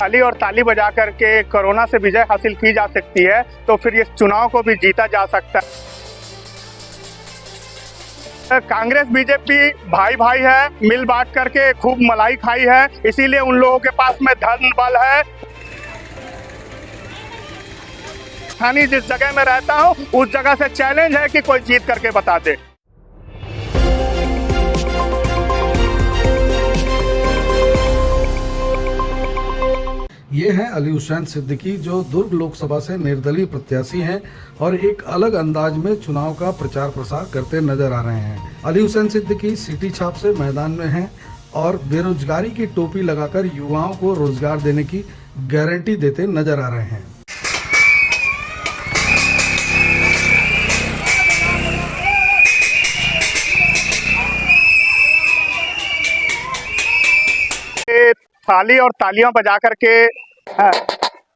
ताली और ताली बजा करके कोरोना से विजय हासिल की जा सकती है, तो फिर इस चुनाव को भी जीता जा सकता है। कांग्रेस बीजेपी भाई भाई है, मिल बांट करके खूब मलाई खाई है, इसीलिए उन लोगों के पास में धन बल है। स्थानीय जिस जगह में रहता हूँ उस जगह से चैलेंज है कि कोई जीत करके बता दे। ये हैं अली हुसैन सिद्दीकी, जो दुर्ग लोकसभा से निर्दलीय प्रत्याशी हैं और एक अलग अंदाज में चुनाव का प्रचार प्रसार करते नजर आ रहे हैं। अली हुसैन सिद्दीकी सिटी छाप से मैदान में हैं और बेरोजगारी की टोपी लगाकर युवाओं को रोजगार देने की गारंटी देते नजर आ रहे हैं। थाली और तालियां बजा करके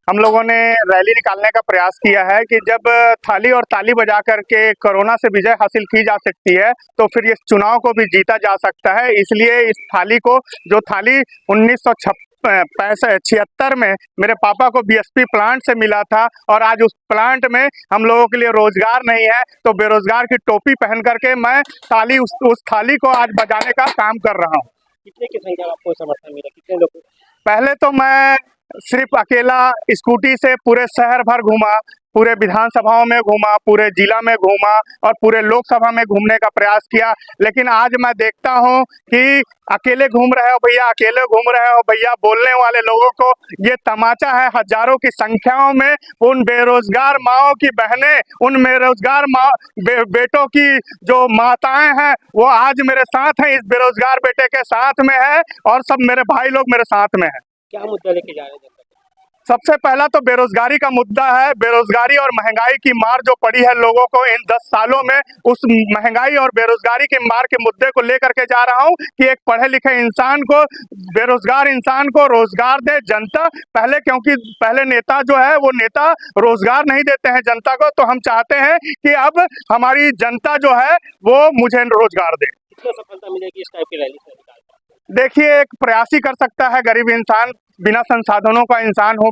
हम लोगों ने रैली निकालने का प्रयास किया है कि जब थाली और ताली बजा करके कोरोना से विजय हासिल की जा सकती है, तो फिर इस चुनाव को भी जीता जा सकता है। इसलिए इस थाली को, जो थाली 1976 में मेरे पापा को बीएसपी प्लांट से मिला था और आज उस प्लांट में हम लोगों के लिए रोजगार नहीं है, तो बेरोजगार की टोपी पहन करके मैं ताली उस थाली को आज बजाने का काम कर रहा हूँ। कितने की संख्या में आपको समर्थन मिला, कितने लोग? पहले तो मैं सिर्फ अकेला स्कूटी से पूरे शहर भर घूमा, पूरे विधानसभाओं में घूमा, पूरे जिला में घूमा और पूरे लोकसभा में घूमने का प्रयास किया, लेकिन आज मैं देखता हूं कि अकेले घूम रहे हो भैया, अकेले घूम रहे हो भैया बोलने वाले लोगों को ये तमाचा है। हजारों की संख्याओं में उन बेरोजगार माओं की बहनें, उन बेरोजगार बेटों की जो माताएं हैं वो आज मेरे साथ हैं, इस बेरोजगार बेटे के साथ में है और सब मेरे भाई लोग मेरे साथ में है। क्या मुद्दा लेके जा रहे हैं? सबसे पहला तो बेरोजगारी का मुद्दा है। बेरोजगारी और महंगाई की मार जो पड़ी है लोगों को इन 10 सालों में, उस महंगाई और बेरोजगारी की मार के मुद्दे को लेकर के जा रहा हूं कि एक पढ़े लिखे इंसान को, बेरोजगार इंसान को रोजगार दे जनता। पहले, क्योंकि पहले नेता जो है वो नेता रोजगार नहीं देते हैं जनता को, तो हम चाहते हैं कि अब हमारी जनता जो है वो मुझे रोजगार दे। कितना सफलता मिलेगी इस टाइप की रैली से? देखिए, एक प्रयास ही कर सकता है गरीब इंसान, बिना संसाधनों का इंसान हूँ,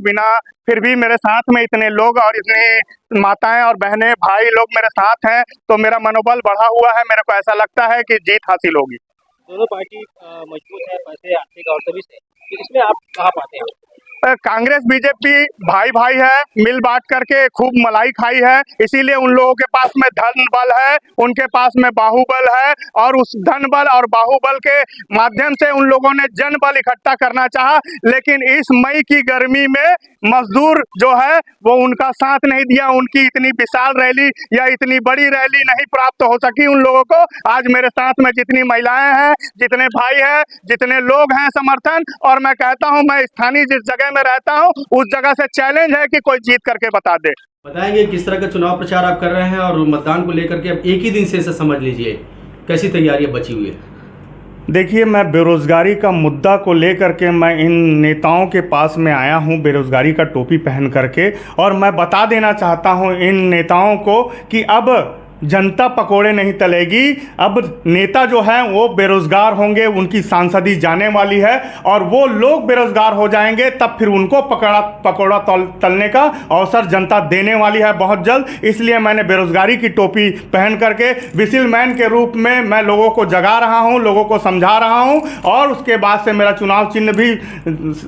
फिर भी मेरे साथ में इतने लोग और इतनी माताएं और बहनें, भाई लोग मेरे साथ हैं, तो मेरा मनोबल बढ़ा हुआ है। मेरे को ऐसा लगता है कि जीत हासिल होगी। दोनों पार्टी मजबूत है, पैसे आर्थिक और सभी से, तो इसमें आप कहाँ पाते हैं? कांग्रेस बीजेपी भाई भाई है, मिल बांट करके खूब मलाई खाई है, इसीलिए उन लोगों के पास में धन बल है, उनके पास में बाहुबल है और उस धन बल और बाहुबल के माध्यम से उन लोगों ने जन बल इकट्ठा करना चाहा, लेकिन इस मई की गर्मी में मजदूर जो है वो उनका साथ नहीं दिया। उनकी इतनी विशाल रैली या इतनी बड़ी रैली नहीं प्राप्त हो सकी उन लोगों को। आज मेरे साथ में जितनी महिलाएं हैं, जितने भाई हैं, जितने लोग हैं समर्थन, और मैं कहता हूं, मैं स्थानीय जिस जगह में रहता हूं उस जगह से चैलेंज है कि कोई जीत करके बता दे। बताएंगे किस तरह का चुनाव प्रचार आप कर रहे हैं और मतदान को लेकर के अब एक ही दिन से समझ लीजिए कैसी तैयारियां बची हुई है? देखिए, मैं बेरोजगारी का मुद्दा को लेकर के मैं इन नेताओं के पास में आया हूं, बेरोजगारी का टोपी पहन करके, और मैं बता देना चाहता हूं इन नेताओं को कि अब जनता पकोड़े नहीं तलेगी। अब नेता जो है वो बेरोजगार होंगे, उनकी सांसदी जाने वाली है और वो लोग बेरोजगार हो जाएंगे, तब फिर उनको पकौड़ा तलने का अवसर जनता देने वाली है बहुत जल्द। इसलिए मैंने बेरोजगारी की टोपी पहन करके विसिल मैन के रूप में मैं लोगों को जगा रहा हूं, लोगों को समझा रहा हूं, और उसके बाद से मेरा चुनाव चिन्ह भी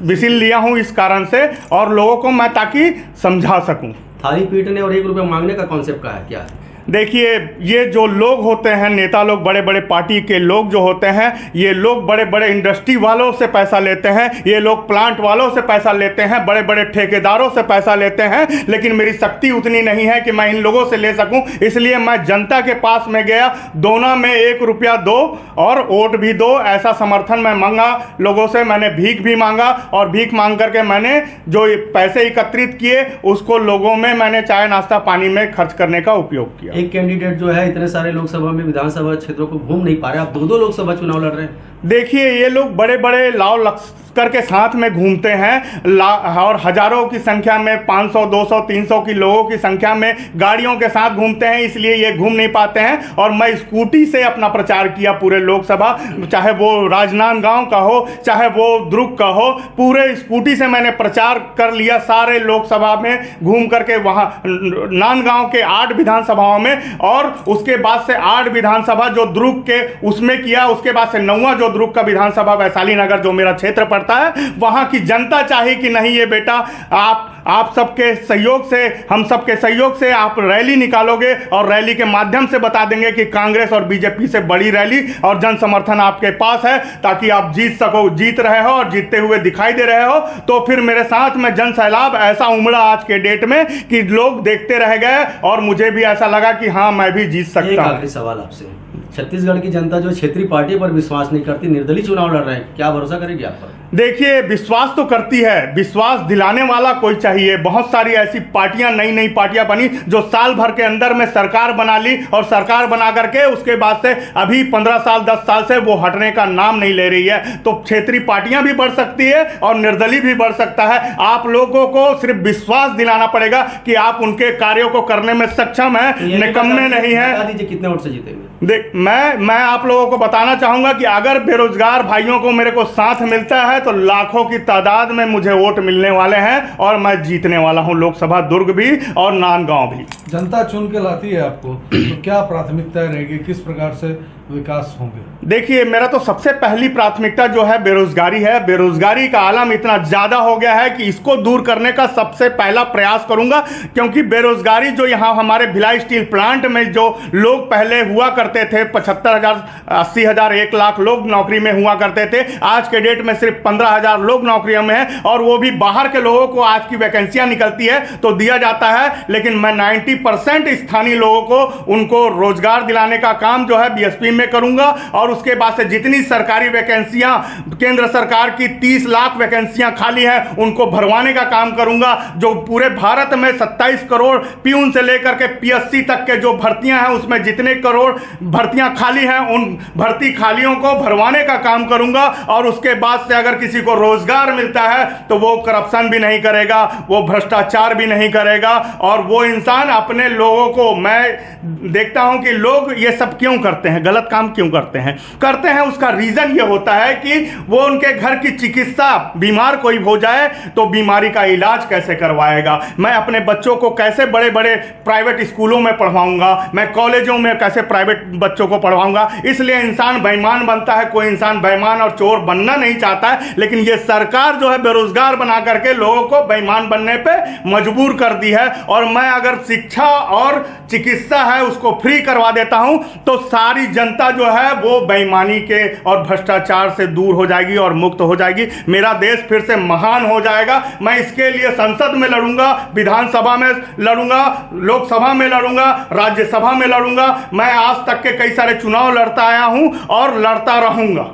विसिल लिया हूं इस कारण से, और लोगों को मैं ताकि समझा सकूं। थाली पीटने और 1 रुपया मांगने का कॉन्सेप्ट का है क्या है? देखिए, ये जो लोग होते हैं, नेता लोग, बड़े बड़े पार्टी के लोग जो होते हैं, ये लोग बड़े बड़े इंडस्ट्री वालों से पैसा लेते हैं, ये लोग प्लांट वालों से पैसा लेते हैं, बड़े बड़े ठेकेदारों से पैसा लेते हैं, लेकिन मेरी शक्ति उतनी नहीं है कि मैं इन लोगों से ले सकूं। इसलिए मैं जनता के पास में गया, दोनों में 1 रुपया दो और वोट भी दो, ऐसा समर्थन मैं मांगा लोगों से। मैंने भीख भी मांगा और भीख मांग करके मैंने जो पैसे एकत्रित किए उसको लोगों में मैंने चाय नाश्ता पानी में खर्च करने का उपयोग किया। एक कैंडिडेट जो है इतने सारे लोकसभा में, विधानसभा क्षेत्रों को घूम नहीं पा रहे, आप 2 लोकसभा चुनाव लड़ रहे हैं। देखिए, ये लोग बड़े बड़े करके साथ में घूमते हैं और हजारों की संख्या में 500, 200, 300 की लोगों की संख्या में गाड़ियों के साथ घूमते हैं, इसलिए ये घूम नहीं पाते हैं। और मैं स्कूटी से अपना प्रचार किया पूरे लोकसभा, चाहे वो राजनांदगांव का हो, चाहे वो दुर्ग का हो, पूरे स्कूटी से मैंने प्रचार कर लिया सारे लोकसभा में घूम करके, वहाँ नांदगांव के 8 विधानसभाओं में, और उसके बाद से 8 विधानसभा जो दुर्ग के उसमें किया, उसके बाद से 9वां जो दुर्ग का विधानसभा वैशाली नगर जो मेरा क्षेत्र पड़ता है, वहाँ की जनता चाहे कि नहीं ये बेटा आप सबके सहयोग से, हम सबके सहयोग से आप रैली निकालोगे और रैली के माध्यम से बता देंगे कि कांग्रेस और बीजेपी से बड़ी रैली और जन समर्थन आपके पास है, ताकि आप जीत सको, जीत रहे हो और जीतते हुए दिखाई दे रहे हो। तो फिर मेरे साथ में जन सैलाब ऐसा उमड़ा आज के डेट में कि लोग देखते रह गए और मुझे भी ऐसा लगा कि हाँ मैं भी जीत सकता हूँ। आखिरी सवाल आपसे, छत्तीसगढ़ की जनता जो क्षेत्रीय पार्टी पर विश्वास नहीं करती, निर्दलीय चुनाव लड़ रहे हैं, क्या भरोसा करेगी आप पर? देखिए, विश्वास तो करती है, विश्वास दिलाने वाला कोई चाहिए। बहुत सारी ऐसी पार्टियां, नई नई पार्टियां बनी जो साल भर के अंदर में सरकार बना ली, और सरकार बना करके उसके बाद से अभी 15 साल 10 साल से वो हटने का नाम नहीं ले रही है। तो क्षेत्रीय पार्टियां भी बढ़ सकती है और निर्दलीय भी बढ़ सकता है। आप लोगों को सिर्फ विश्वास दिलाना पड़ेगा कि आप उनके कार्यों को करने में सक्षम है, निकम्मे नहीं है। बता दीजिए कितने वोट से जीतेंगे? देख, मैं आप लोगों को बताना चाहूंगा कि अगर बेरोजगार भाइयों को मेरे को साथ मिलता है तो लाखों की तादाद में मुझे वोट मिलने वाले हैं और मैं जीतने वाला हूं लोकसभा दुर्ग भी और नांदगांव भी। जनता चुन के लाती है आपको, तो क्या प्राथमिकता रहेगी, किस प्रकार से विकास होंगे? देखिए, मेरा तो सबसे पहली प्राथमिकता जो है बेरोजगारी है। बेरोजगारी का आलम इतना ज्यादा हो गया है कि इसको दूर करने का सबसे पहला प्रयास करूंगा, क्योंकि बेरोजगारी जो यहाँ हमारे भिलाई स्टील प्लांट में जो लोग पहले हुआ करते थे, 75,000, 80,000, 1 लाख लोग नौकरी में हुआ करते थे, आज के डेट में सिर्फ 15,000 लोग नौकरियों में हैं, और वो भी बाहर के लोगों को आज की वैकेंसियां निकलती है तो दिया जाता है। लेकिन मैं 90% स्थानीय लोगों को उनको रोजगार दिलाने का काम जो है बीएसपी में करूंगा, और उसके बाद से जितनी सरकारी वैकेंसियां, केंद्र सरकार की 30 लाख वैकेंसियां खाली हैं, उनको भरवाने का काम करूंगा। जो पूरे भारत में 27 करोड़ प्यून से लेकर के पीएससी तक के जो भर्तियां हैं, उसमें जितने करोड़ भर्तियां खाली हैं, उन भर्ती खालियों को भरवाने का काम करूंगा। और उसके बाद से अगर किसी को रोजगार मिलता है तो वो करप्शन भी नहीं करेगा, वो भ्रष्टाचार भी नहीं करेगा, और वो इंसान अपने लोगों को, मैं देखता हूं कि लोग ये सब क्यों करते हैं, गलत काम क्यों करते हैं, उसका रीजन ये होता है कि वो उनके घर की चिकित्सा, बीमार कोई हो जाए तो बीमारी का इलाज कैसे करवाएगा, मैं अपने बच्चों को कैसे बड़े बड़े प्राइवेट स्कूलों में पढ़वाऊंगा, मैं कॉलेजों में कैसे प्राइवेट बच्चों को पढ़वाऊंगा। इसलिए इंसान बेईमान बनता है, कोई इंसान बेईमान और चोर बनना नहीं चाहता है, लेकिन ये सरकार जो है बेरोजगार बना करके लोगों को बेईमान बनने पे मजबूर कर दी है। और मैं अगर शिक्षा और चिकित्सा है उसको फ्री करवा देता हूं तो सारी जनता जो है वो बेईमानी के और भ्रष्टाचार से दूर हो जाएगी और मुक्त हो जाएगी। मेरा देश फिर से महान हो जाएगा। मैं इसके लिए संसद में लड़ूंगा, विधानसभा में लड़ूंगा, लोकसभा में लड़ूंगा, राज्यसभा में लड़ूंगा। मैं आज तक के कई सारे चुनाव लड़ता आया हूं और लड़ता रहूंगा।